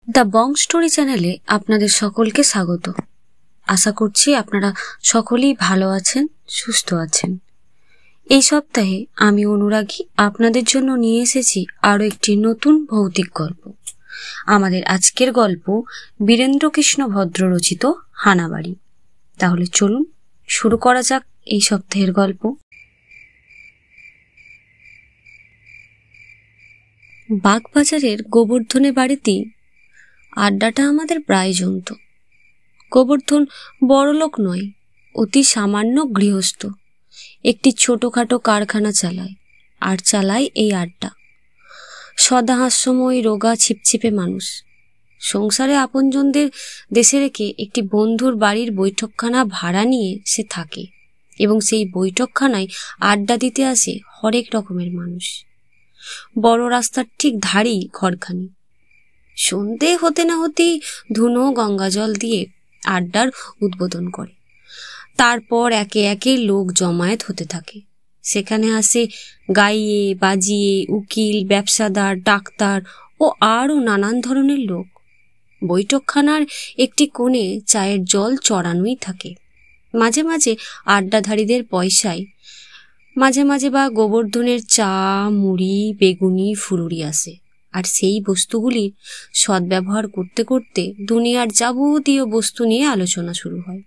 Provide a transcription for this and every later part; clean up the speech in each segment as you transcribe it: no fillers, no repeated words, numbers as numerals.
The Bong story চ্যানেলে আপনাদের সকলকে স্বাগত। আশা করছি আপনারা সকলেই ভালো আছেন, সুস্থ আছেন। এই সপ্তাহে আমি অনুরাগী আপনাদের জন্য নিয়ে এসেছি আরও একটি নতুন ভৌতিক গল্প। আমাদের আজকের গল্প বীরেন্দ্রকৃষ্ণ ভদ্র রচিত হানাবাড়ি। তাহলে চলুন শুরু করা যাক এই সপ্তাহের গল্প। বাগবাজারের গোবর্ধনের বাড়িতেই আড্ডাটা আমাদের প্রায় জমত। গোবর্ধন বড়লোক নয়, অতি সামান্য গৃহস্থ। একটি ছোটখাটো কারখানা চালায়, আর চালায় এই আড্ডা। সদা হাস্যময়, রোগা, ছিপছিপে মানুষ। সংসারে আপনজনদের দেশে রেখে একটি বন্ধুর বাড়ির বৈঠকখানা ভাড়া নিয়ে সে থাকে, এবং সেই বৈঠকখানায় আড্ডা দিতে আসে হরেক রকমের মানুষ। বড় রাস্তার ঠিক ধারেই ঘরখানি। সন্ধে হতে না হতেই ধুনো গঙ্গা জল দিয়ে আড্ডার উদ্বোধন করে। তারপর একে একে লোক জমায়েত হতে থাকে। সেখানে আসে গাইয়ে বাজিয়ে, উকিল, ব্যবসাদার, ডাক্তার ও আরও নানান ধরনের লোক। বৈঠকখানার একটি কোণে চায়ের জল চড়ানোই থাকে। মাঝে মাঝে আড্ডাধারীদের পয়সায় মাঝে মাঝে বা গোবর্ধনের চা, মুড়ি, বেগুনি, ফুলুরি আসে। আর সেই বস্তুগুলির সদ্ব্যবহার করতে করতে দুনিয়ার যাবতীয় বস্তু নিয়ে আলোচনা শুরু হয়।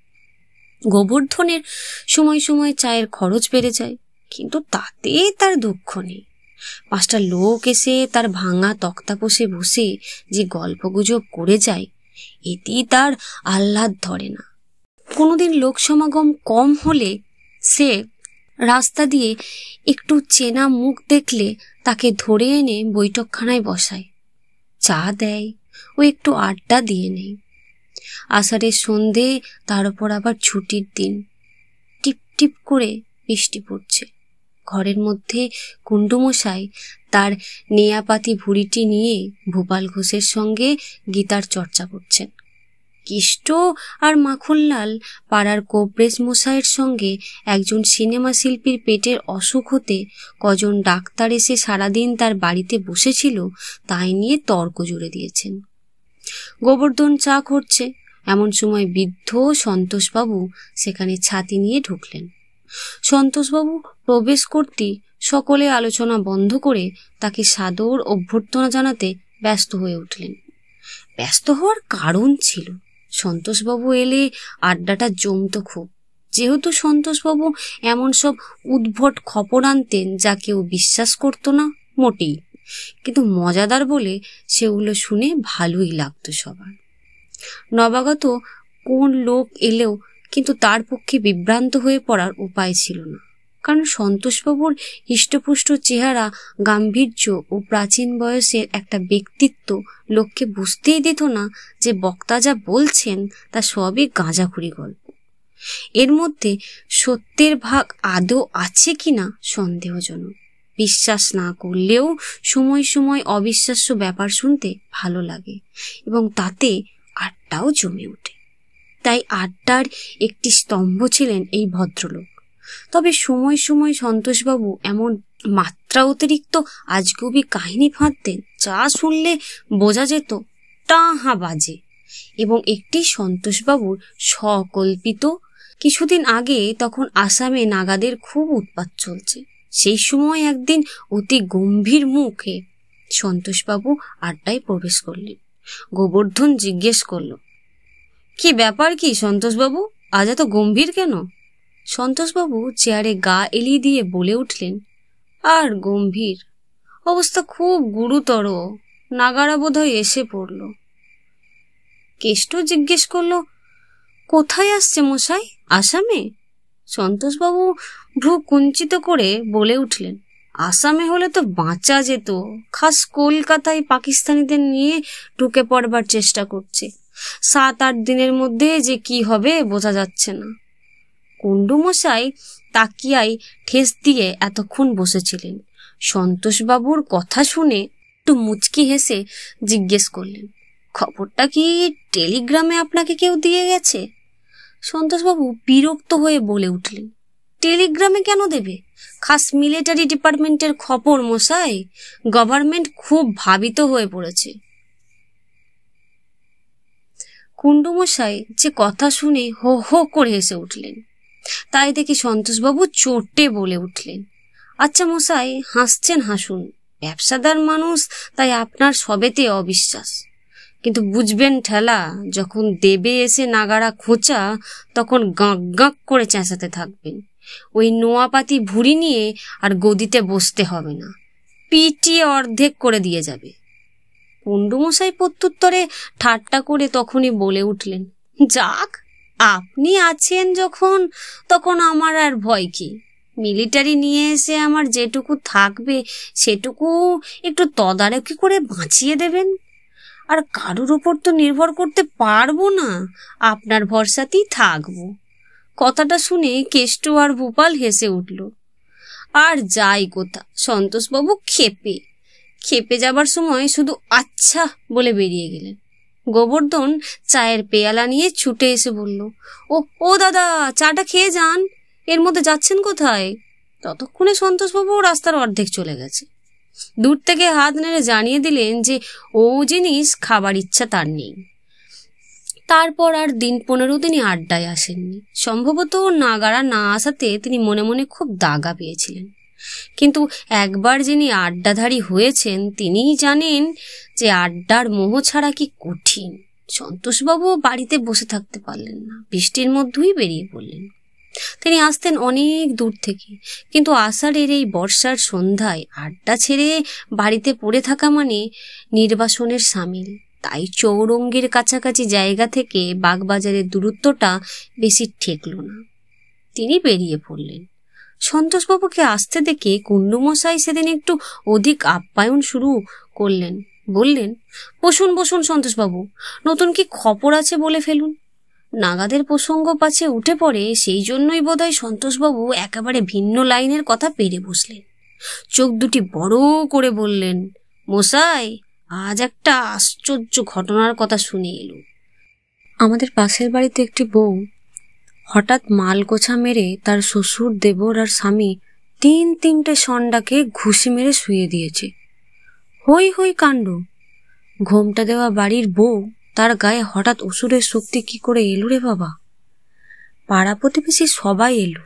গোবর্ধনের সময় সময় চায়ের খরচ বেড়ে যায়, কিন্তু তাতে তার দুঃখ নেই। 5টা লোক এসে তার ভাঙা তক্তাপোষে বসে যে গল্পগুজব করে যায়, এতেই তার আহ্লাদ ধরে না। কোনোদিন লোক সমাগম কম হলে সে রাস্তা দিয়ে একটু চেনা মুখ দেখলে তাকে ধরে এনে বৈঠকখানায় বসায়, চা দেয় ও একটু আড্ডা দিয়ে নেয়। আষাঢ়ের সন্ধে, তার উপর আবার ছুটির দিন। টিপ টিপ করে বৃষ্টি পড়ছে। ঘরের মধ্যে কুণ্ডুমশাই তার নেয়াপাতি ভুঁড়িটি নিয়ে ভূপাল ঘোষের সঙ্গে গীতার চর্চা করছেন। কেষ্ট আর মাখনলাল পাড়ার কোবরেজ মশাইয়ের সঙ্গে একজন সিনেমা শিল্পীর পেটের অসুখ হতে কজন ডাক্তার এসে সারাদিন তার বাড়িতে বসেছিল তাই নিয়ে তর্ক জুড়ে দিয়েছেন। গোবর্ধন চা করছে, এমন সময় বৃদ্ধ সন্তোষবাবু সেখানে ছাতি নিয়ে ঢুকলেন। সন্তোষবাবু প্রবেশ করতেই সকলে আলোচনা বন্ধ করে তাকে সাদর অভ্যর্থনা জানাতে ব্যস্ত হয়ে উঠলেন। ব্যস্ত হওয়ার কারণ ছিল, সন্তোষবাবু এলে আড্ডাটা জমত খুব। যেহেতু সন্তোষবাবু এমন সব উদ্ভট খবর আনতেন যা কেউ বিশ্বাস করত না মোটেই, কিন্তু মজাদার বলে সেগুলো শুনে ভালোই লাগতো সবার। নবাগত কোন লোক এলেও কিন্তু তার পক্ষে বিভ্রান্ত হয়ে পড়ার উপায় ছিল না, কারণ সন্তোষবাবুর হৃষ্টপুষ্ট চেহারা, গাম্ভীর্য ও প্রাচীন বয়সের একটা ব্যক্তিত্ব লোককে বুঝতেই দিত না যে বক্তা যা বলছেন তা সবই গাঁজাখুরি গল্প। এর মধ্যে সত্যের ভাগ আদৌ আছে কিনা সন্দেহজনক। বিশ্বাস না করলেও সময় সময় অবিশ্বাস্য ব্যাপার শুনতে ভালো লাগে, এবং তাতে আড্ডাও জমে ওঠে। তাই আড্ডার একটি স্তম্ভ ছিলেন এই ভদ্রলোক। তবে সময় সময় সন্তোষবাবু এমন মাত্রা অতিরিক্ত আজগুবি কাহিনী ফাঁদতেন যা শুনলে বোঝা যেত টাহা বাজে, এবং একটি সন্তোষবাবুর সকল্পিত। কিছুদিন আগে তখন আসামে নাগাদের খুব উৎপাত চলছে। সেই সময় একদিন অতি গম্ভীর মুখে সন্তোষবাবু আড্ডায় প্রবেশ করলেন। গোবর্ধন জিজ্ঞেস করল, কি ব্যাপার কি সন্তোষবাবু, আজ এত গম্ভীর কেন? সন্তোষবাবু চেয়ারে গা এলিয়ে দিয়ে বলে উঠলেন, আর গম্ভীর, অবস্থা খুব গুরুতর, নাগারা বোধহয় এসে পড়ল। কেষ্ট জিজ্ঞেস করল, কোথায় আসছে মশাই, আসামে? সন্তোষবাবু ভ্রু কুঞ্চিত করে বলে উঠলেন, আসামে হলে তো বাঁচা যেত, খাস কলকাতায় পাকিস্তানিদের নিয়ে ঢুকে পড়বার চেষ্টা করছে। 7-8 দিনের মধ্যে যে কি হবে বোঝা যাচ্ছে না। কুণ্ডুমশাই তাকিয়ায় ঠেস দিয়ে এতক্ষণ বসেছিলেন। সন্তোষবাবুর কথা শুনে একটু মুচকি হেসে জিজ্ঞেস করলেন, খবরটা কি টেলিগ্রামে আপনাকে কেউ দিয়ে গেছে? সন্তোষবাবু বিরক্ত হয়ে বলে উঠলেন, টেলিগ্রামে কেন দেবে? খাস মিলিটারি ডিপার্টমেন্টের খবর মশাই, গভর্নমেন্ট খুব ভাবিত হয়ে পড়েছে। কুণ্ডু মশাই যে কথা শুনে হো হো করে হেসে উঠলেন। তাই দেখি সন্তোষবাবু চোটে বলে উঠলেন, আচ্ছা মশাই, হাসছেন হাসুন, ব্যবসাদার মানুষ, তাই আপনার সবেতে অবিশ্বাস। কিন্তু বুঝবেন ঠেলা, যখন দেবে এসে নাগাড়া খোঁচা, তখন গাঁক গাঁক করে চেঁচাতে থাকবেন। ওই নোয়াপাতি ভুঁড়ি নিয়ে আর গদিতে বসতে হবে না, পিটিয়ে অর্ধেক করে দিয়ে যাবে। কুণ্ডু মশাই প্রত্যুত্তরে ঠাট্টা করে তখনই বলে উঠলেন, যাক, আপনি আছেন যখন, তখন আমার আর ভয় কি? মিলিটারি নিয়ে এসে আমার যেটুকু থাকবে সেটুকু একটু তদারকি করে বাঁচিয়ে দেবেন। আর কারোর উপর তো নির্ভর করতে পারবো না, আপনার ভরসাতেই থাকবো। কথাটা শুনে কেষ্টু আর ভূপাল হেসে উঠল। আর যাই কথা, সন্তোষবাবু খেপে যাবার সময় শুধু আচ্ছা বলে বেরিয়ে গেলেন। গোবর্ধন চায়ের পেয়ালা নিয়ে ছুটে এসে বলল, ও দাদা, চাটা খেয়ে যান, এর মধ্যে যাচ্ছেন কোথায়? ততক্ষণে সন্তোষবাবু রাস্তার অর্ধেক চলে গেছে। দূর থেকে হাত নেড়ে জানিয়ে দিলেন যে ও জিনিস খাবার ইচ্ছা তার নেই। তারপর আর দিন 15 তিনি আড্ডায় আসেননি। সম্ভবত নাগারা না আসাতে তিনি মনে মনে খুব দাগা পেয়েছিলেন। কিন্তু একবার যিনি আড্ডাধারী হয়েছেন তিনিই জানেন যে আড্ডার মোহ ছাড়া কি কঠিন। সন্তোষবাবু বাড়িতে বসে থাকতে পারলেন না, বৃষ্টির মধ্যেই বেরিয়ে পড়লেন। তিনি আসতেন অনেক দূর থেকে, কিন্তু আষাঢ়ের এই বর্ষার সন্ধ্যায় আড্ডা ছেড়ে বাড়িতে পড়ে থাকা মানে নির্বাসনের সামিল। তাই চৌরঙ্গীর কাছাকাছি জায়গা থেকে বাগবাজারের দূরত্বটা বেশি ঠেকল না। তিনি বেরিয়ে পড়লেন। সন্তোষবাবুকে আসতে দেখে কুণ্ডু মশাই সেদিন একটু অধিক আপ্যায়ন শুরু করলেন। বললেন, বসুন বসুন সন্তোষবাবু, নতুন কি খবর আছে বলে ফেলুন। নাগাদের প্রসঙ্গ পাছে উঠে পড়ে, সেই জন্যই বোধহয় সন্তোষবাবু একেবারে ভিন্ন লাইনের কথা পেরে বসলেন। চোখ দুটি বড় করে বললেন, মশাই, আজ একটা আশ্চর্য ঘটনার কথা শুনে এলো। আমাদের পাশের বাড়িতে একটি বউ হঠাৎ মাল গোছা মেরে তার শ্বশুর, দেবর আর স্বামী 3-3টে সন্ডাকে ঘুষি মেরে শুয়ে দিয়েছে। হই হই কাণ্ড। ঘোমটা দেওয়া বাড়ির বউ, তার গায়ে হঠাৎ অসুরের শক্তি কি করে এলো রে বাবা! পাড়া প্রতিবেশী সবাই এলো,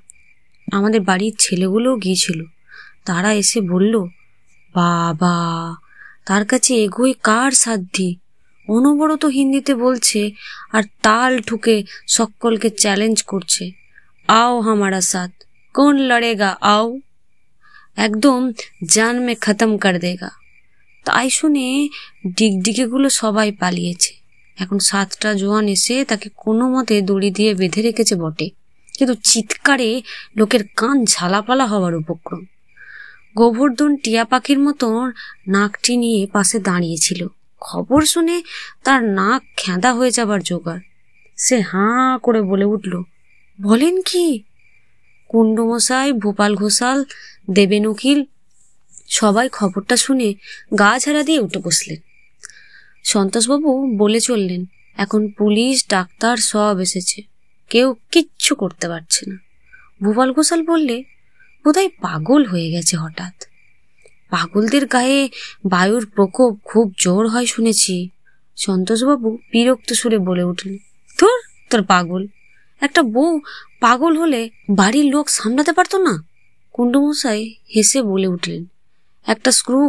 আমাদের বাড়ির ছেলেগুলোও গিয়েছিল। তারা এসে বলল, বাবা, তার কাছে এগোয় কার সাধ্যি! অনবরত হিন্দিতে বলছে আর তাল ঠুকে সকলকে চ্যালেঞ্জ করছে, আও হামারা সাথ, কোন লড়েগা আও, একদম জান মে খতম কর দেগা। তাই শুনে ডিগডিগেগুলো সবাই পালিয়েছে। এখন 7টা জোয়ান এসে তাকে কোনো মতে দড়ি দিয়ে বেঁধে রেখেছে বটে, কিন্তু চিৎকারে লোকের কান ঝালাপালা হওয়ার উপক্রম। গোবর্ধন টিয়া পাখির মতো নাকটি নিয়ে পাশে দাঁড়িয়েছিল। খবর শুনে তার নাক খেঁদা হয়ে যাবার জোগাড়। সে হাঁ করে বলে উঠল, বলেন কি? কুণ্ডু মশাই, ভূপাল ঘোষাল, দেবেন উকিল সবাই খবরটা শুনে গা ঝাড়া দিয়ে উঠে বসলেন। সন্তোষবাবু বলে চললেন, এখন পুলিশ, ডাক্তার সব এসেছে, কেউ কিচ্ছু করতে পারছে না। ভূপাল ঘোষাল বললে, বোধহয় পাগল হয়ে গেছে হঠাৎ। পাগলদের গায়ে বায়ুর প্রকোপ খুব জোর হয় শুনেছি। সন্তোষবাবু বিরক্ত সুরে বলে উঠলেন, ধুর, তোর পাগল! একটা বউ পাগল হলে বাড়ির লোক সামলাতে পারতো না? কুণ্ডু মশাই হেসে বলে উঠলেন, একটা স্ক্রু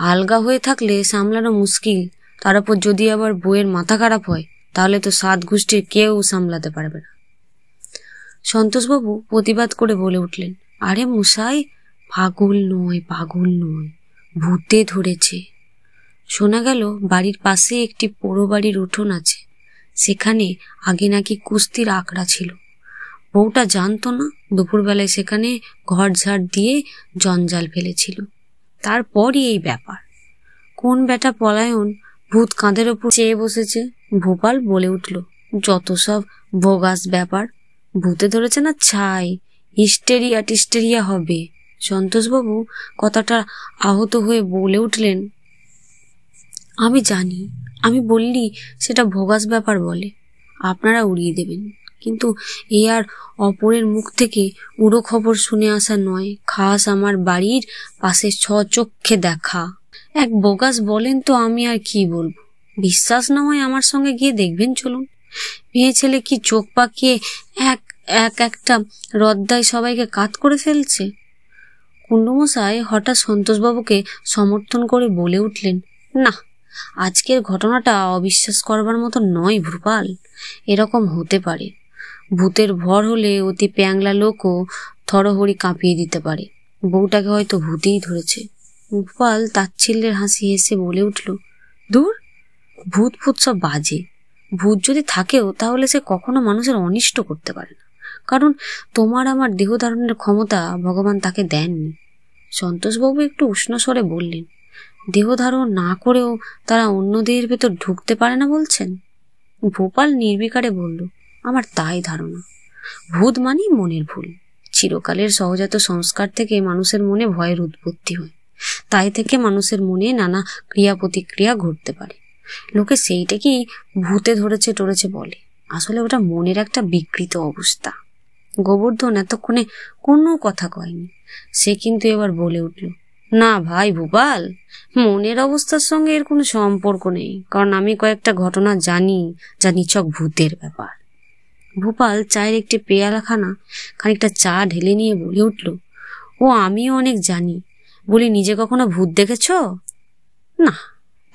আলগা হয়ে থাকলে সামলানো মুশকিল, তার উপর যদি আবার বউয়ের মাথা খারাপ হয়, তাহলে তো 7 গোষ্ঠীর কেউ সামলাতে পারবে না। সন্তোষবাবু প্রতিবাদ করে বলে উঠলেন, আরে মশাই, পাগল নয়, ভূতে ধরেছে। শোনা গেল বাড়ির পাশে একটি পোড়ো বাড়ির উঠোন আছে, সেখানে আগে নাকি কুস্তির আখড়া ছিল। বউটা জানতো না, দুপুরবেলায় সেখানে ঘর ঝাড় দিয়ে জঞ্জাল ফেলেছিল। তারপরই এই ব্যাপার। কোন বেটা পলায়ন ভূত কাঁধের ওপর চেয়ে বসেছে। ভোপাল বলে উঠল, যত সব বোগাস ব্যাপার, ভূতে ধরেছে না ছাই, হিস্টেরিয়া হবে। সন্তোষবাবু কথাটা আহত হয়ে বলে উঠলেন, আমি জানি, আমি বললি সেটা ভোগাস ব্যাপার বলে, আপনারা উড়িয়ে দেবেন, কিন্তু এ আর অপরের মুখ থেকে উড়ো খবর শুনে আসা নয়, খাস আমার বাড়ির পাশে স্বচক্ষে দেখা। এক বোগাস বলেন তো আমি আর কি বলবো। বিশ্বাস না হয় আমার সঙ্গে গিয়ে দেখবেন, চলুন। মেয়ে ছেলে কি চোখ পাকিয়ে একটা রদ্দায় সবাইকে কাত করে ফেলছে। কুণ্ডমশাই হঠাৎ সন্তোষবাবুকে সমর্থন করে বলে উঠলেন, না, আজকের ঘটনাটা অবিশ্বাস করবার মতো নয় ভূপাল। এরকম হতে পারে। ভূতের ভর হলে অতি প্যাংলা লোকও থরহরি কাঁপিয়ে দিতে পারে। বউটাকে হয়তো ভূতেই ধরেছে। ভূপাল তাচ্ছিল্যের হাসি হেসে বলে উঠল, দূর, ভূত ফুত সব বাজে। ভূত যদি থাকেও তাহলে সে কখনো মানুষের অনিষ্ট করতে পারে না, কারণ তোমার আমার দেহ ধারণের ক্ষমতা ভগবান তাকে দেননি। সন্তোষবাবু একটু উষ্ণ স্বরে বললেন, দেহ ধারণ না করেও তারা অন্য দেহের ভেতর ঢুকতে পারে না বলছেন? ভূপাল নির্বিকারে বলল, আমার তাই ধারণা। ভূত মানেই মনের ভুল। চিরকালের সহজাত সংস্কার থেকে মানুষের মনে ভয়ের উৎপত্তি হয়। তাই থেকে মানুষের মনে নানা ক্রিয়া প্রতিক্রিয়া ঘটতে পারে। লোকে সেইটাকেই ভূতে ধরেছে টরেছে বলে। আসলে ওটা মনের একটা বিকৃত অবস্থা। গোবর্ধন এতক্ষণে কোনো কথা কয়নি। সে কিন্তু এবার বলে উঠল, না ভাই ভূপাল, মনের অবস্থার সঙ্গে এর কোনো সম্পর্ক নেই, কারণ আমি কয়েকটা ঘটনা জানি যা নিছক ভূতের ব্যাপার। ভূপাল চায়ের একটি পেয়ালাখানা খানিকটা চা ঢেলে নিয়ে বলে উঠল, ও আমিও অনেক জানি। বলি, নিজে কখনো ভূত দেখেছ? না,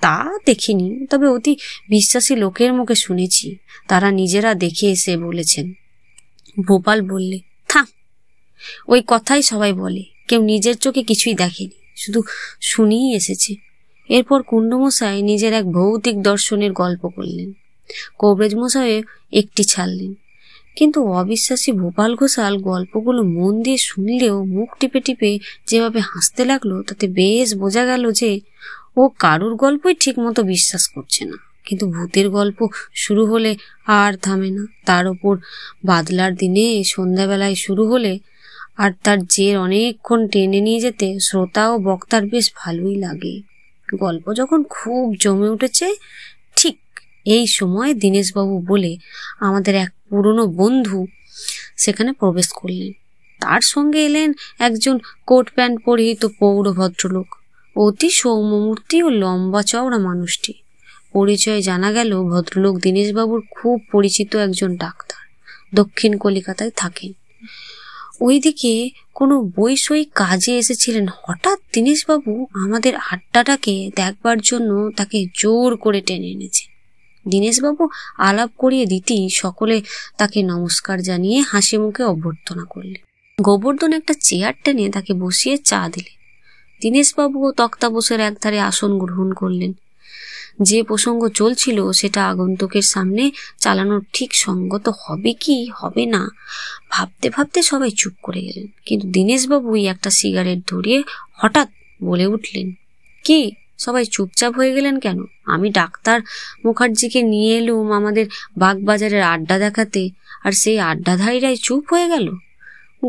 তা দেখিনি, তবে অতি বিশ্বাসী লোকের মুখে শুনেছি। তারা নিজেরা দেখে এসে বলেছেন। ভূপাল বললে, থাম, ওই কথাই সবাই বলে। কেউ নিজের চোখে কিছুই দেখেনি, শুধু শুনিই এসেছে। এরপর কুণ্ডমশাই নিজের এক ভৌতিক দর্শনের গল্প করলেন। কবরেজ মশাই একটি ছাড়লেন। কিন্তু অবিশ্বাসী ভূপাল ঘোষাল গল্পগুলো মন দিয়ে শুনলেও মুখ টিপে টিপে যেভাবে হাসতে লাগলো, তাতে বেশ বোঝা গেল যে ও কারুর গল্পই ঠিক মতো বিশ্বাস করছে না। কিন্তু ভূতের গল্প শুরু হলে আর থামে না। তার ওপর বাদলার দিনে সন্ধ্যাবেলায় শুরু হলে আর তার জের অনেকক্ষণ টেনে নিয়ে যেতে শ্রোতা ও বক্তার বেশ ভালোই লাগে। গল্প যখন খুব জমে উঠেছে, ঠিক এই সময় দীনেশবাবু বলে আমাদের এক পুরনো বন্ধু সেখানে প্রবেশ করলেন। তার সঙ্গে এলেন একজন কোট প্যান্ট পরিহিত পৌর ভদ্রলোক। অতি সৌম্যমূর্তি ও লম্বা চওড়া মানুষটি। পরিচয়ে জানা গেল ভদ্রলোক দীনেশবাবুর খুব পরিচিত একজন ডাক্তার, দক্ষিণ কলিকাতায় থাকেন। ওইদিকে কোনো বৈষয়িক কাজে এসেছিলেন। হঠাৎ দীনেশবাবু আমাদের আড্ডাটাকে দেখবার জন্য তাকে জোর করে টেনে এনেছে। দীনেশবাবু আলাপ করিয়ে দিতেই সকলে তাকে নমস্কার জানিয়ে হাসি মুখে অভ্যর্থনা করলেন। গোবর্ধন একটা চেয়ার টেনে তাকে বসিয়ে চা দিলে। দীনেশবাবুও তক্তাপোষের একধারে আসন গ্রহণ করলেন। যে প্রসঙ্গ চলছিল সেটা আগন্তুকের সামনে চালানোর ঠিক সঙ্গত হবে কি হবে না ভাবতে ভাবতে সবাই চুপ করে গেলেন। কিন্তু দীনেশবাবুই একটা সিগারেট ধরিয়ে হঠাৎ বলে উঠলেন, কি সবাই চুপচাপ হয়ে গেলেন কেন? আমি ডাক্তার মুখার্জিকে নিয়ে এলুম আমাদের বাগবাজারের আড্ডা দেখাতে, আর সেই আড্ডাধারীরাই চুপ হয়ে গেল।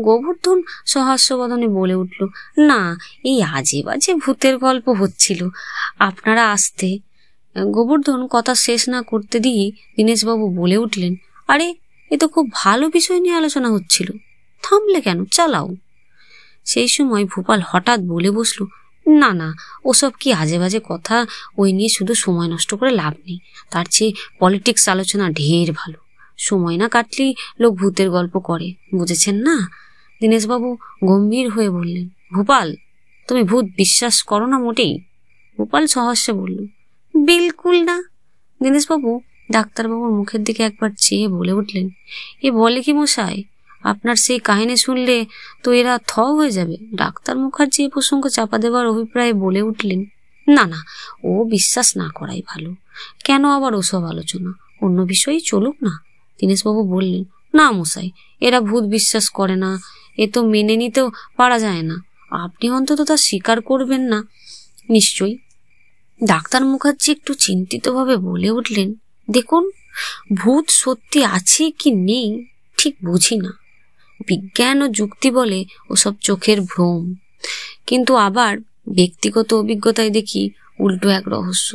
গোবর্ধন সহাস্যবদনে বলে উঠল, না, এই আজে বাজে ভূতের গল্প হচ্ছিল, আপনারা আসতে। গোবর্ধন কথা শেষ না করতে দিয়ে দীনেশবাবু বলে উঠলেন, আরে এ তো খুব ভালো বিষয় নিয়ে আলোচনা হচ্ছিল, থামলে কেন, চালাও। সেই সময় ভূপাল হঠাৎ বলে বসল, না না, ওসব কি আজে বাজে কথা, ওই নিয়ে শুধু সময় নষ্ট করে লাভ নেই। তার চেয়ে পলিটিক্স আলোচনা ঢের ভালো। সময় না কাটলেই লোক ভূতের গল্প করে, বুঝেছেন না? দীনেশবাবু গম্ভীর হয়ে বললেন, ভূপাল, তুমি ভূত বিশ্বাস করো না মোটেই? ভূপাল সহস্যে বলল, বিলকুল না। দীনেশবাবু ডাক্তারবাবুর মুখের দিকে একবার চেয়ে বলে উঠলেন, এ বলে কি মশাই, আপনার সেই কাহিনী শুনলে তো এরা থ হয়ে যাবে। ডাক্তার মুখার্জি এ প্রসঙ্গ চাপা দেবার অভিপ্রায়ে বলে উঠলেন, না না, ও বিশ্বাস না করাই ভালো। কেন আবার ওসব আলোচনা, অন্য বিষয়ই চলুক না। দীনেশবাবু বললেন, না মশাই, এরা ভূত বিশ্বাস করে না, এ তো মেনে নিতেও পারা যায় না। আপনি অন্তত তা স্বীকার করবেন না নিশ্চয়ই। ডাক্তার মুখার্জি একটু চিন্তিতভাবে বলে উঠলেন, দেখুন, ভূত সত্যি আছে কি নেই ঠিক বুঝি না। বিজ্ঞান ও যুক্তি বলে ওসব চোখের ভ্রম, কিন্তু আবার ব্যক্তিগত অভিজ্ঞতায় দেখি উল্টো এক রহস্য।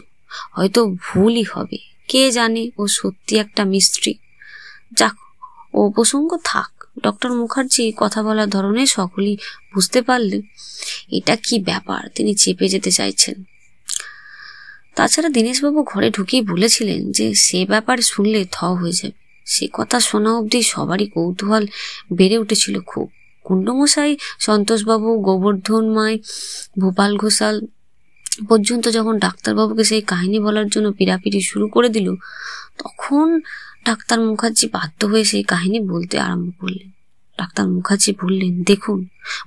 হয়তো ভুলই হবে, কে জানে। ও সত্যি একটা মিস্ট্রি। যাক, ও প্রসঙ্গ থাক। ডক্টর মুখার্জি কথা বলার ধরনে সকলেই বুঝতে পারলে এটা কি ব্যাপার তিনি চেপে যেতে চাইছেন। তাছাড়া দীনেশবাবু ঘরে ঢুকেই বলেছিলেন যে সে ব্যাপার শুনলে থ হয়ে যাবে। সে কথা শোনা অবধি সবারই কৌতূহল বেড়ে উঠেছিল খুব। কুণ্ডমশাই, সন্তোষবাবু, গোবর্ধন মাই, ভূপাল ঘোষাল পর্যন্ত যখন ডাক্তারবাবুকে সেই কাহিনী বলার জন্য পিড়াপিড়ি শুরু করে দিল, তখন ডাক্তার মুখার্জি বাধ্য হয়ে সেই কাহিনী বলতে আরম্ভ করলেন। ডাক্তার মুখার্জি বললেন, দেখুন,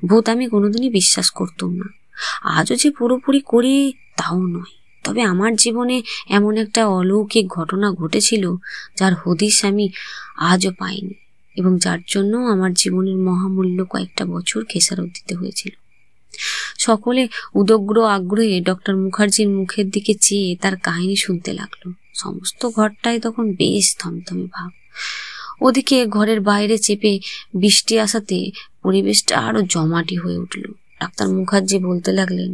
ভূত আমি কোনোদিনই বিশ্বাস করতাম না, আজও যে পুরোপুরি করি তাও নয়। তবে আমার জীবনে এমন একটা অলৌকিক ঘটনা ঘটেছিল যার হদিশ আমি আজও পাইনি এবং যার জন্য আমার জীবনের মহামূল্য কয়েকটা বছর খেসারত দিতে হয়েছিল। সকলে উদগ্র আগ্রহে ডক্টর মুখার্জির মুখের দিকে চেয়ে তার কাহিনী শুনতে লাগলো। সমস্ত ঘরটায় তখন বেশ থমথমে ভাব। ওদিকে ঘরের বাইরে চেপে বৃষ্টি আসাতে পরিবেশটা আরো জমাটি হয়ে উঠল। ডাক্তার মুখার্জি বলতে লাগলেন,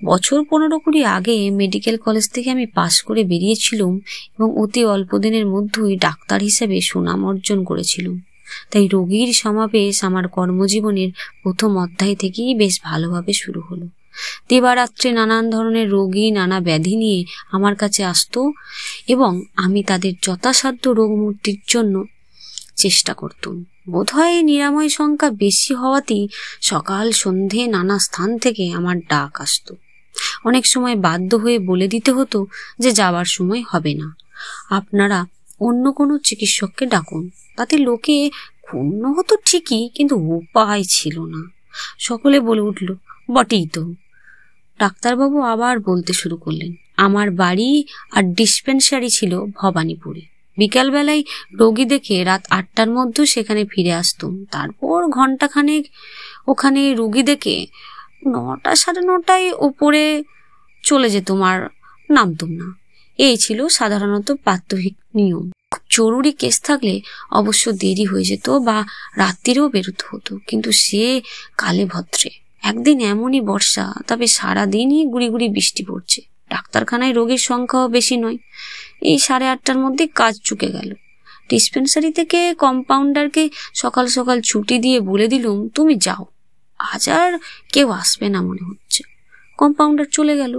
বছর 15-20 আগে মেডিকেল কলেজ থেকে আমি পাশ করে বেরিয়েছিলাম এবং অতি অল্প দিনের মধ্যেই ডাক্তার হিসেবে সুনাম অর্জন করেছিলাম। তাই রোগীর সমাবেশ আমার কর্মজীবনের প্রথম অধ্যায় থেকেই বেশ ভালোভাবে শুরু হলো। দিবারাত্রে নানান ধরনের রোগী নানা ব্যাধি নিয়ে আমার কাছে আসতো এবং আমি তাদের যথাসাধ্য রোগ মুক্তির জন্য চেষ্টা করতাম। বোধহয় নিরাময় সংখ্যা বেশি হওয়াতেই সকাল সন্ধে নানা স্থান থেকে আমার ডাক আসতো। অনেক সময় বাধ্য হয়ে বলে দিতে হতো যে যাবার সময় হবে না, আপনারা অন্য কোনো চিকিৎসককে ডাকুন। তাতে লোকে ক্ষুণ্ণ হতো ঠিকই, কিন্তু উপায় ছিল না। সকলে বলে উঠল, বটেই তো। ডাক্তারবাবু আবার বলতে শুরু করলেন, আমার বাড়ি আর ডিসপেন্সারি ছিল ভবানীপুরে। বিকালবেলায় রোগী দেখে রাত 8টার মধ্যে সেখানে ফিরে আসতুম। তারপর ঘন্টাখানেক ওখানে রোগী দেখে 9টা 9:30টায় উপরে চলে যেতুম আর নামতুম না। এই ছিল সাধারণত প্রাত্যহিক নিয়ম। খুব জরুরি কেস থাকলে অবশ্য দেরি হয়ে যেত বা রাত্রিরেও বেরোতে হতো, কিন্তু সে কালে ভদ্রে। একদিন এমনই বর্ষা, তবে সারাদিনই গুড়ি গুড়ি বৃষ্টি পড়ছে। ডাক্তারখানায় রোগীর সংখ্যাও বেশি নয়। এই 8:30টার মধ্যে কাজ চুকে গেল। ডিসপেন্সারি থেকে কম্পাউন্ডারকে সকাল সকাল ছুটি দিয়ে বলে দিলুম, তুমি যাও, আজ আর কেউ আসবে না মনে হচ্ছে। কম্পাউন্ডার চলে গেল।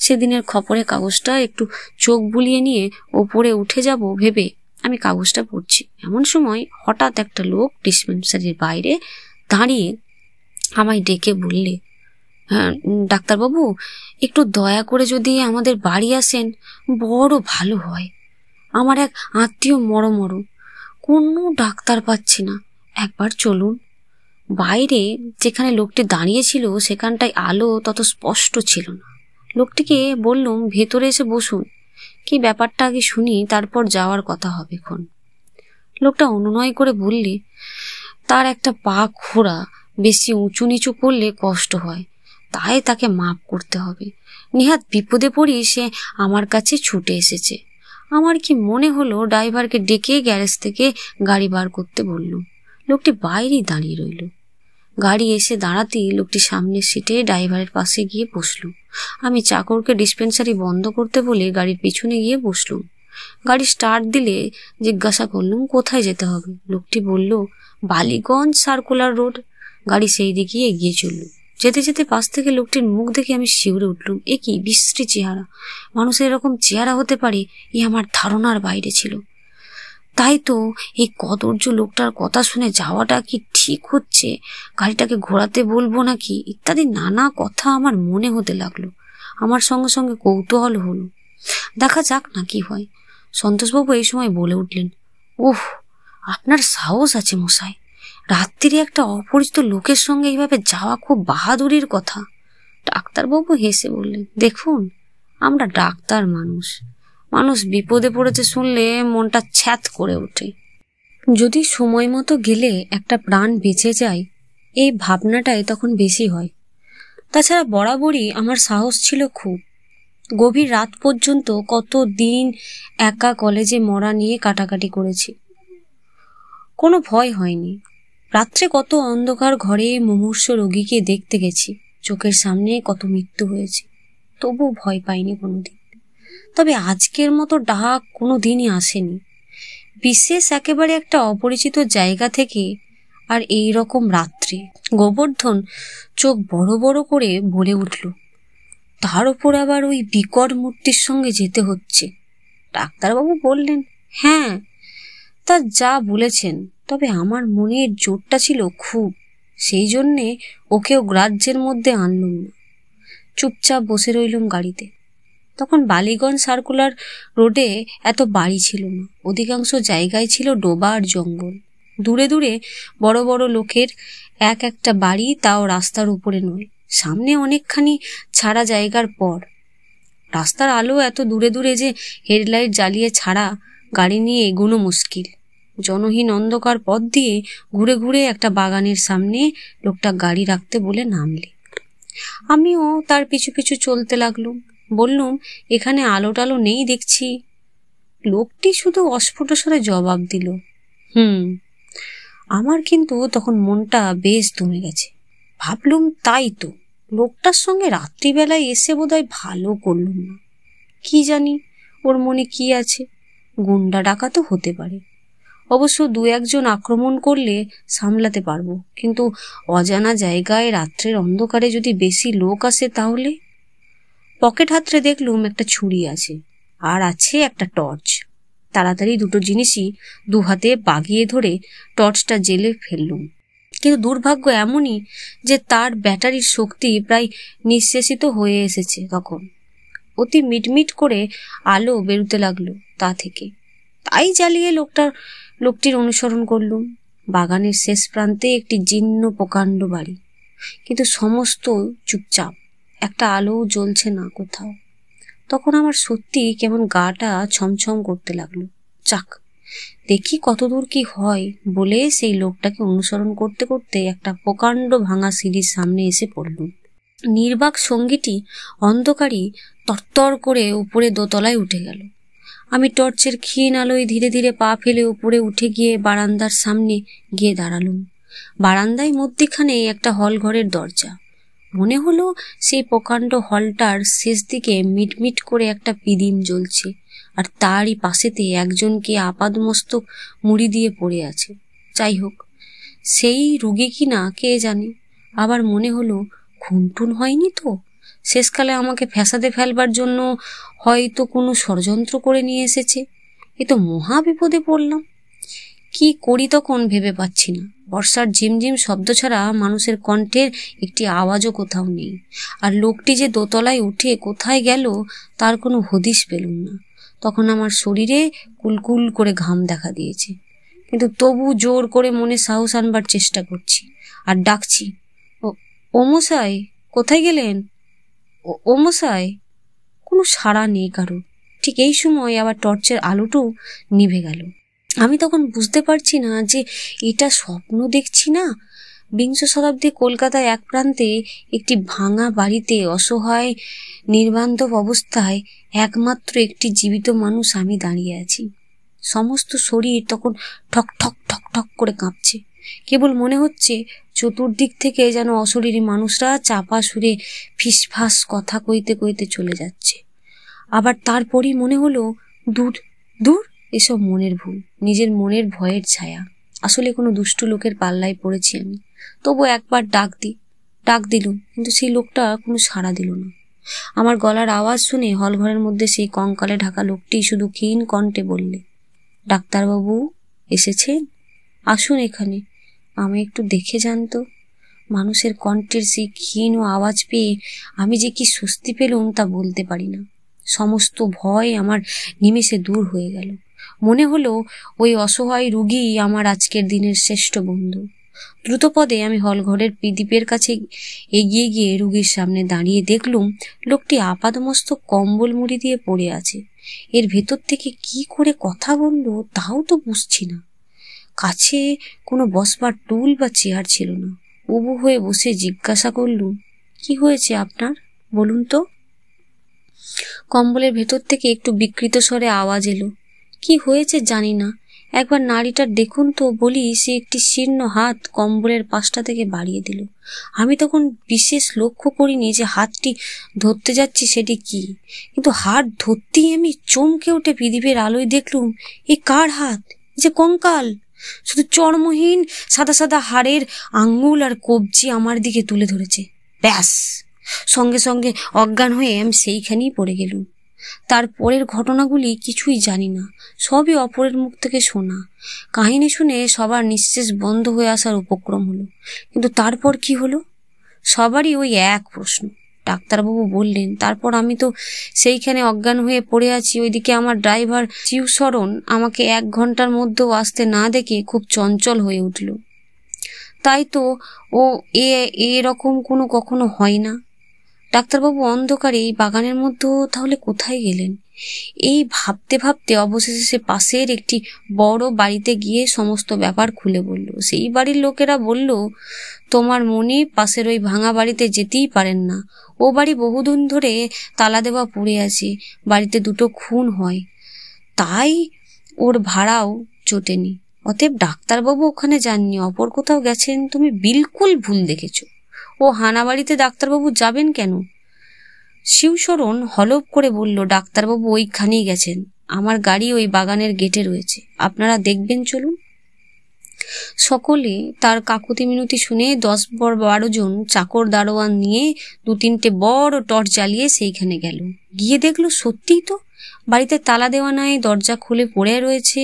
সেদিনের খবরের কাগজটা একটু চোখ বুলিয়ে নিয়ে ওপরে উঠে যাব ভেবে আমি কাগজটা পড়ছি। এমন সময় হঠাৎ একটা লোক ডিসপেন্সারির বাইরে দাঁড়িয়ে আমায় ডেকে বললে, হ্যাঁ ডাক্তারবাবু, একটু দয়া করে যদি আমাদের বাড়ি আসেন বড় ভালো হয়। আমার এক আত্মীয় মরো কোনো ডাক্তার পাচ্ছি না, একবার চলুন। বাইরে যেখানে লোকটি দাঁড়িয়েছিল সেখানটায় আলো তত স্পষ্ট ছিল না। লোকটিকে বললুম, ভেতরে এসে বসুন, কি ব্যাপারটা আগে শুনি, তারপর যাওয়ার কথা হবে খন। লোকটা অনুনয় করে বললে, তার একটা পা খোড়া, বেশি উঁচু নিচু করলে কষ্ট হয়, তাই তাকে মাপ করতে হবে। নিহাত বিপদে পড়ি সে আমার কাছে ছুটে এসেছে। আমার কি মনে হলো ড্রাইভারকে ডেকে গ্যারেজ থেকে গাড়ি বার করতে বললুম। লোকটি বাইরেই দাঁড়িয়ে রইল। গাড়ি এসে দাঁড়াতেই লোকটি সামনের সিটে ড্রাইভারের পাশে গিয়ে বসলুম। আমি চাকরকে ডিসপেন্সারি বন্ধ করতে বলে গাড়ির পিছনে গিয়ে বসলুম। গাড়ি স্টার্ট দিলে জিজ্ঞাসা করলুম কোথায় যেতে হবে। লোকটি বলল, বালিগঞ্জ সার্কুলার রোড। গাড়ি সেই দিকে এগিয়ে চলল। যেতে যেতে পাশ থেকে লোকটির মুখ দেখে আমি শিউরে উঠলুম। এ কি বিশ্রী চেহারা! মানুষের এরকম চেহারা হতে পারে এ আমার ধারণার বাইরে ছিল। তাই তো এই কদর্য লোকটার কথা শুনে যাওয়াটা কি ঠিক হচ্ছে, গাড়িটাকে ঘোরাতে বলবো নাকি, ইত্যাদি নানা কথা আমার মনে হতে লাগলো। আমার সঙ্গে সঙ্গে কৌতূহল হলো, দেখা যাক না কি হয়। সন্তোষবাবু এই সময় বলে উঠলেন, ওহ, আপনার সাহস আছে মশাই, রাত্রিরে একটা অপরিচিত লোকের সঙ্গে এইভাবে যাওয়া খুব বাহাদুরির কথা। ডাক্তারবাবু হেসে বললেন, দেখুন, আমরা ডাক্তার মানুষ বিপদে পড়েছে শুনলে মনটা ছ্যাত করে ওঠে। যদি সময় মতো গেলে একটা প্রাণ বেঁচে যায়, এই ভাবনাটাই তখন বেশি হয়। তাছাড়া বরাবরই আমার সাহস ছিল খুব। গভীর রাত পর্যন্ত কত দিন একা কলেজে মরা নিয়ে কাটাকাটি করেছি, কোনো ভয় হয়নি। রাত্রে কত অন্ধকার ঘরে মুমূর্ষু রোগীকে দেখতে গেছি, চোখের সামনে কত মৃত্যু হয়েছে, তবু ভয় পাইনি কোনোদিন। তবে আজকের মতো ডাক কোনো দিনই আসেনি। বিশেষ একেবারে একটা অপরিচিত জায়গা থেকে, আর এই রকম রাত্রে। গোবর্ধন চোখ বড় বড় করে বলে উঠল, তার উপর আবার ওই বিকট মূর্তির সঙ্গে যেতে হচ্ছে। ডাক্তারবাবু বললেন, হ্যাঁ তা যা বলেছেন, তবে আমার মনের জোরটা ছিল খুব, সেই জন্যে ওকেও গ্রাহ্যের মধ্যে আনলুম না। চুপচাপ বসে রইলুম গাড়িতে। তখন বালিগঞ্জ সার্কুলার রোডে এত বাড়ি ছিল না, অধিকাংশ জায়গায় ছিল ডোবা আর জঙ্গল। দূরে দূরে বড় বড় লোকের এক একটা বাড়ি, তাও রাস্তার উপরে নয়, সামনে অনেকখানি ছাড়া জায়গার পর। রাস্তার আলো এত দূরে দূরে যে হেডলাইট জ্বালিয়ে ছাড়া গাড়ি নিয়ে এগোনো মুশকিল। জনহীন অন্ধকার পথ দিয়ে ঘুরে ঘুরে একটা বাগানের সামনে লোকটা গাড়ি রাখতে বলে নামলে। আমিও তার পিছু পিছু চলতে লাগলুম। বললুম, এখানে আলো টালো নেই দেখছি। লোকটি শুধু অস্ফুট স্বরে জবাব দিল, আমার কিন্তু তখন মনটা বেশ দমে গেছে। ভাবলুম, তাই তো, লোকটার সঙ্গে রাত্রিবেলায় এসে বোধহয় ভালো করলুম না। কি জানি ওর মনে কি আছে, গুন্ডা ডাকাতও হতে পারে। অবশ্য দু একজন আক্রমণ করলে সামলাতে পারবো, কিন্তু অজানা জায়গায় রাত্রের অন্ধকারে যদি বেশি লোক আসে তাহলে। পকেট হাতড়ে দেখলুম একটা ছুরি আছে, আর আছে একটা টর্চ। তাড়াতাড়ি দুটো জিনিসই দু হাতে বাগিয়ে ধরে টর্চটা জেলে ফেললুম। কিন্তু দুর্ভাগ্য এমনই যে তার ব্যাটারির শক্তি প্রায় নিঃশেষিত হয়ে এসেছে। তখন অতি মিটমিট করে আলো বেরোতে লাগলো তা থেকে। তাই জ্বালিয়ে লোকটির অনুসরণ করলুম। বাগানের শেষ প্রান্তে একটি জীর্ণ প্রকাণ্ড বাড়ি, কিন্তু সমস্ত চুপচাপ, একটা আলো জ্বলছে না কোথাও। তখন আমার সত্যি কেমন গাটা ছমছম করতে লাগলো। চাক, দেখি কতদূর কি হয় বলে সেই লোকটাকে অনুসরণ করতে করতে একটা প্রকাণ্ড ভাঙা সিঁড়ির সামনে এসে পড়লুম। নির্বাক সঙ্গীটি অন্ধকারী তরতর করে উপরে দোতলায় উঠে গেল। আমি টর্চের ক্ষীণ আলোয় ধীরে ধীরে পা ফেলে উপরে উঠে গিয়ে বারান্দার সামনে গিয়ে দাঁড়ালুম। বারান্দায় মধ্যিখানে একটা হল ঘরের দরজা। মনে হলো সেই প্রকাণ্ড হলটার শেষ দিকে মিটমিট করে একটা পিদিম জ্বলছে, আর তারই পাশেতে একজনকে আপাদমস্তক মুড়ি দিয়ে পড়ে আছে। যাই হোক, সেই রুগী কি না কে জানে। আবার মনে হলো, খুনটুন হয়নি তো? শেষকালে আমাকে ফ্যাসাদে ফেলবার জন্য হয়তো কোনো ষড়যন্ত্র করে নিয়ে এসেছে। এ তো মহা বিপদে পড়লাম। কি করি তখন ভেবে পাচ্ছি না। বর্ষার ঝিমঝিম শব্দ ছাড়া মানুষের কণ্ঠের একটি আওয়াজও কোথাও নেই। আর লোকটি যে দোতলায় উঠে কোথায় গেল তার কোনো হদিশ পেলুম না। তখন আমার শরীরে কুলকুল করে ঘাম দেখা দিয়েছে, কিন্তু তবু জোর করে মনে সাহস আনবার চেষ্টা করছি আর ডাকছি, ও মশাই, কোথায় গেলেন? ও মশাই। কোনো সাড়া নেই কারো। ঠিক এই সময় আবার টর্চের আলোটাও নিভে গেল। আমি তখন বুঝতে পারছি না যে এটা স্বপ্ন দেখছি না। বিংশ শতাব্দী কলকাতায় এক প্রান্তে একটি ভাঙা বাড়িতে অসহায় নির্বান্ধব অবস্থায় একমাত্র একটি জীবিত মানুষ আমি দাঁড়িয়ে আছি। সমস্ত শরীর তখন ঠক ঠক ঠক ঠক করে কাঁপছে। কেবল মনে হচ্ছে চতুর্দিক থেকে যেন অশরীরী মানুষরা চাপা সুরে ফিসফাস কথা কইতে কইতে চলে যাচ্ছে। আবার তারপরই মনে হলো, দূর দূর, এসব মনের ভুল, নিজের মনের ভয়ের ছায়া। আসলে কোনো দুষ্টু লোকের পাল্লায় পড়েছি আমি। তবু একবার ডাক দিলুম, কিন্তু সেই লোকটা কোনো সাড়া দিল না। আমার গলার আওয়াজ শুনে হলঘরের মধ্যে সেই কঙ্কালে ঢাকা লোকটি শুধু ক্ষীণ কণ্ঠে বললে, ডাক্তারবাবু এসেছেন? আসুন এখানে, আমি একটু দেখে যান তো। মানুষের কণ্ঠের সেই ক্ষীণ আওয়াজ পেয়ে আমি যে কি স্বস্তি পেলুম তা বলতে পারি না। সমস্ত ভয় আমার নিমেষে দূর হয়ে গেল। মনে হলো ওই অসহায় রুগী আমার আজকের দিনের শ্রেষ্ঠ বন্ধু। দ্রুতপদে আমি হলঘরের পিদীপের কাছে এগিয়ে গিয়ে রুগীর সামনে দাঁড়িয়ে দেখলুম লোকটি আপাদমস্তক কম্বল মুড়ি দিয়ে পড়ে আছে। এর ভেতর থেকে কি করে কথা বলল তাও তো বুঝছি না। কাছে কোনো বসবার টুল বা চেয়ার ছিল না। উবু হয়ে বসে জিজ্ঞাসা করলুম, কি হয়েছে আপনার, বলুন তো। কম্বলের ভেতর থেকে একটু বিকৃত স্বরে আওয়াজ এলো, কি হয়েছে জানি না, একবার নাড়িটার দেখুন তো। বলি সে একটি শীর্ণ হাত কম্বলের পাশটা থেকে বাড়িয়ে দিল। আমি তখন বিশেষ লক্ষ্য করিনি যে হাতটি ধরতে যাচ্ছি সেটি কি, কিন্তু হাত ধরতেই আমি চমকে উঠে পিদীপের আলোয় দেখলুম এ কার হাত, যে কঙ্কাল, শুধু চর্মহীন সাদা সাদা হাড়ের আঙ্গুল আর কবজি আমার দিকে তুলে ধরেছে। ব্যাস, সঙ্গে সঙ্গে অজ্ঞান হয়ে আমি সেইখানেই পড়ে গেলুম। তারপরের ঘটনাগুলি কিছুই জানি না, সবই অপরের মুখ থেকে শোনা। কাহিনী শুনে সবার নিঃশ্বাস বন্ধ হয়ে আসার উপক্রম হলো। কিন্তু তারপর কি হলো? সবারই ওই এক প্রশ্ন। ডাক্তারবাবু বললেন, তারপর আমি তো সেইখানে অজ্ঞান হয়ে পড়ে আছি। ওইদিকে আমার ড্রাইভার চিউসরণ আমাকে 1 ঘন্টার মধ্যেও আসতে না দেখে খুব চঞ্চল হয়ে উঠল। তাই তো ও এরকম কখনো হয় না। ডাক্তারবাবু অন্ধকারে এই বাগানের মধ্যেও তাহলে কোথায় গেলেন? এই ভাবতে ভাবতে অবশেষে সে পাশের একটি বড় বাড়িতে গিয়ে সমস্ত ব্যাপার খুলে বলল। সেই বাড়ির লোকেরা বলল, তোমার মনি পাশের ওই ভাঙা বাড়িতে যেতেই পারেন না। ও বাড়ি বহুদিন ধরে তালা দেওয়া পড়ে আছে। বাড়িতে 2টো খুন হয়, তাই ওর ভাড়াও জোটেনি। অতএব ডাক্তারবাবু ওখানে যাননি, অপর কোথাও গেছেন। তুমি বিলকুল ভুল দেখেছ। ও হানা বাড়িতে ডাক্তারবাবু যাবেন কেন? শিবশরণ হলপ করে বলল, ডাক্তারবাবু ওইখানেই গেছেন। আমার গাড়ি ওই বাগানের গেটে রয়েছে, আপনারা দেখবেন, চলুন। সকলে তার কাকুতি মিনতি শুনে 10-12 জন চাকর দারোয়ান নিয়ে 2-3টে বড় টর্চ জ্বালিয়ে সেইখানে গেল। গিয়ে দেখলো সত্যিই তো বাড়িতে তালা দেওয়া নাই, দরজা খুলে পড়ে রয়েছে।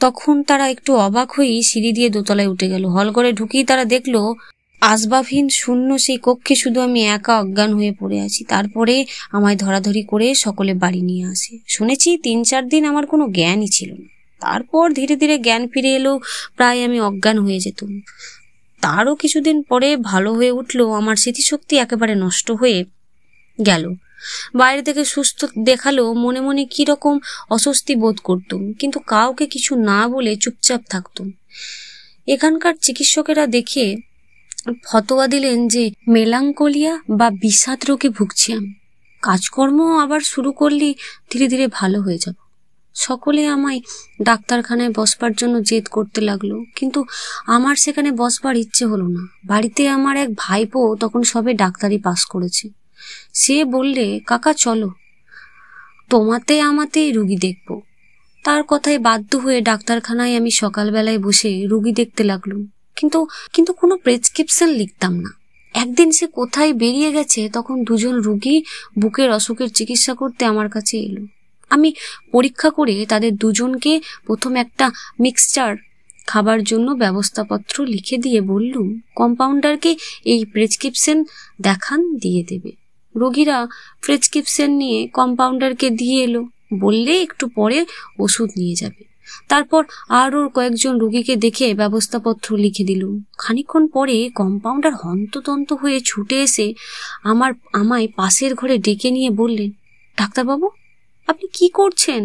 তখন তারা একটু অবাক হয়েই সিঁড়ি দিয়ে দোতলায় উঠে গেল। হলঘরে ঢুকেই তারা দেখলো আসবাবহীন শূন্য সেই কক্ষে শুধু আমি একা অজ্ঞান হয়ে পড়ে আছি। তারপরে আমায় ধরাধরি করে সকলে বাড়ি নিয়ে আসে। শুনেছি 3-4 দিন আমার কোনো জ্ঞানই ছিল না। তারপর ধীরে ধীরে জ্ঞান ফিরে এলো, প্রায় আমি অজ্ঞান হয়ে যেতাম। তারও কিছুদিন পরে ভালো হয়ে উঠলো। আমার স্মৃতিশক্তি একেবারে নষ্ট হয়ে গেল। বাইরে থেকে সুস্থ দেখালো, মনে মনে কিরকম অস্বস্তি বোধ করতুম, কিন্তু কাউকে কিছু না বলে চুপচাপ থাকতুম। এখানকার চিকিৎসকেরা দেখে ফতোয়া দিলেন যে মেলাঙ্কোলিয়া বা বিষাদ রোগে ভুগছি আমি। কাজকর্ম আবার শুরু করলে ধীরে ধীরে ভালো হয়ে যাব। সকলে আমায় ডাক্তারখানায় বসবার জন্য জেদ করতে লাগলো, কিন্তু আমার সেখানে বসবার ইচ্ছে হলো না। বাড়িতে আমার এক ভাইপো তখন সবে ডাক্তারি পাস করেছে। সে বললে, কাকা চলো, তোমাতে আমাতে রুগী দেখবো। তার কথায় বাধ্য হয়ে ডাক্তারখানায় আমি সকালবেলায় বসে রুগী দেখতে লাগলাম, কিন্তু কোনো প্রেসক্রিপশন লিখতাম না। একদিন সে কোথায় বেরিয়ে গেছে, তখন 2 জন রুগী বুকের অসুখের চিকিৎসা করতে আমার কাছে এলো। আমি পরীক্ষা করে তাদের 2 জনকে প্রথম একটা মিক্সচার খাবার জন্য ব্যবস্থাপত্র লিখে দিয়ে বললুম, কম্পাউন্ডারকে এই প্রেসক্রিপশন দেখান, দিয়ে দেবে। রোগীরা প্রেসক্রিপশন নিয়ে কম্পাউন্ডারকে দিয়ে এলো, বললে একটু পরে ওষুধ নিয়ে যাবে। তারপর আরও কয়েকজন রোগীকে দেখে ব্যবস্থাপত্র লিখে দিলুম। খানিকক্ষণ পরে কম্পাউন্ডার হন্তদন্ত হয়ে ছুটে এসে আমায় পাশের ঘরে ডেকে নিয়ে বললেন, ডাক্তারবাবু আপনি কি করছেন?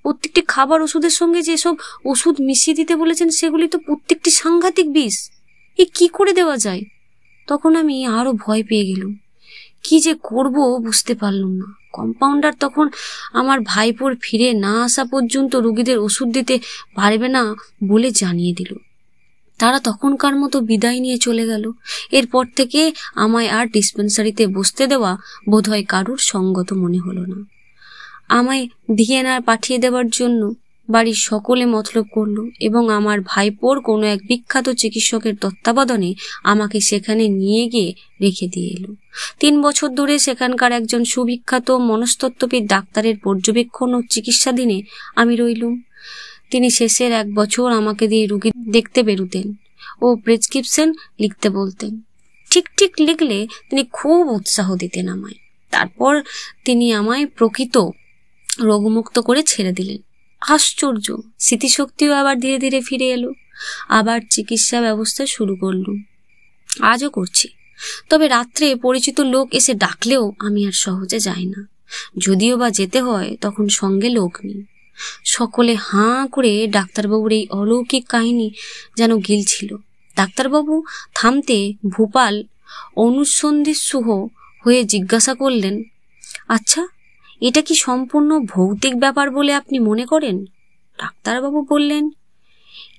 প্রত্যেকটি খাবার ওষুধের সঙ্গে যেসব ওষুধ মিশিয়ে দিতে বলেছেন সেগুলি তো প্রত্যেকটি সাংঘাতিক বিষ। এ কি করে দেওয়া যায়? তখন আমি আরো ভয় পেয়ে গেলুম। কি যে করব বুঝতে পারলাম না। কম্পাউন্ডার তখন আমার ভাইপোর ফিরে না আসা পর্যন্ত রোগীদের ওষুধ দিতে পারবে না বলে জানিয়ে দিল। তারা তখনকার মতো বিদায় নিয়ে চলে গেল। এরপর থেকে আমায় আর ডিসপেন্সারিতে বসতে দেওয়া বোধহয় কারুর সঙ্গত মনে হলো না। আমায় ভিয়েনার পাঠিয়ে দেওয়ার জন্য বাড়ির সকলে মতলব করল এবং আমার ভাইপোর কোনো এক বিখ্যাত চিকিৎসকের তত্ত্বাবধানে আমাকে সেখানে নিয়ে গিয়ে রেখে দিয়ে এলো। 3 বছর ধরে সেখানকার একজন সুবিখ্যাত মনস্তত্ত্ববিদ ডাক্তারের পর্যবেক্ষণ ও চিকিৎসাধীনে আমি রইলুম। তিনি শেষের 1 বছর আমাকে দিয়ে রুগী দেখতে বেরুতেন ও প্রেসক্রিপশন লিখতে বলতেন। ঠিক ঠিক লিখলে তিনি খুব উৎসাহ দিতেন আমায়। তারপর তিনি আমায় প্রকৃত রোগমুক্ত করে ছেড়ে দিলেন। আশ্চর্য, স্মৃতিশক্তিও আবার ধীরে ধীরে ফিরে এলো। আবার চিকিৎসা ব্যবস্থা শুরু করলুম, আজও করছি। তবে রাত্রে পরিচিত লোক এসে ডাকলেও আমি আর সহজে যাই না। যদিও বা যেতে হয় তখন সঙ্গে লোক নেই। সকলে হাঁ করে ডাক্তারবাবুর এই অলৌকিক কাহিনী যেন গিলছিল। ডাক্তারবাবু থামতে ভূপাল অনুসন্ধিৎসুহ হয়ে জিজ্ঞাসা করলেন, আচ্ছা এটা কি সম্পূর্ণ ভৌতিক ব্যাপার বলে আপনি মনে করেন? ডাক্তারবাবু বললেন,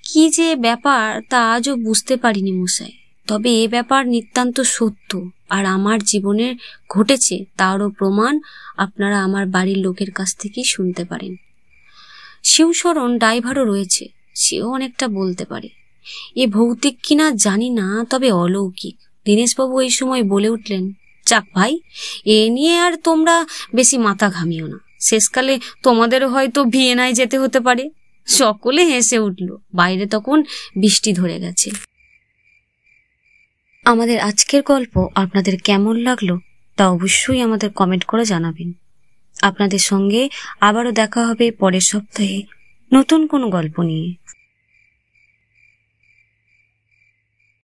কি যে ব্যাপার তা আজও বুঝতে পারিনি মশাই, তবে এ ব্যাপার নিতান্ত সত্য আর আমার জীবনে ঘটেছে তারও প্রমাণ আপনারা আমার বাড়ির লোকের কাছ থেকেই শুনতে পারেন। শিবশরণ ড্রাইভারও রয়েছে, সেও অনেকটা বলতে পারে। এ ভৌতিক কিনা জানি না, তবে অলৌকিক। দীনেশবাবু এই সময় বলে উঠলেন, যাক ভাই, এ নিয়ে আর তোমরা বেশি মাথা ঘামিও না, শেষকালে তোমাদেরও হয়তো ভিয়েনায় যেতে হতে পারে। সকলে হেসে উঠল। বাইরে তখন বৃষ্টি ধরে গেছে। আমাদের আজকের গল্প আপনাদের কেমন লাগলো তা অবশ্যই আমাদের কমেন্ট করে জানাবেন। আপনাদের সঙ্গে আবারও দেখা হবে পরের সপ্তাহে নতুন কোনো গল্প নিয়ে।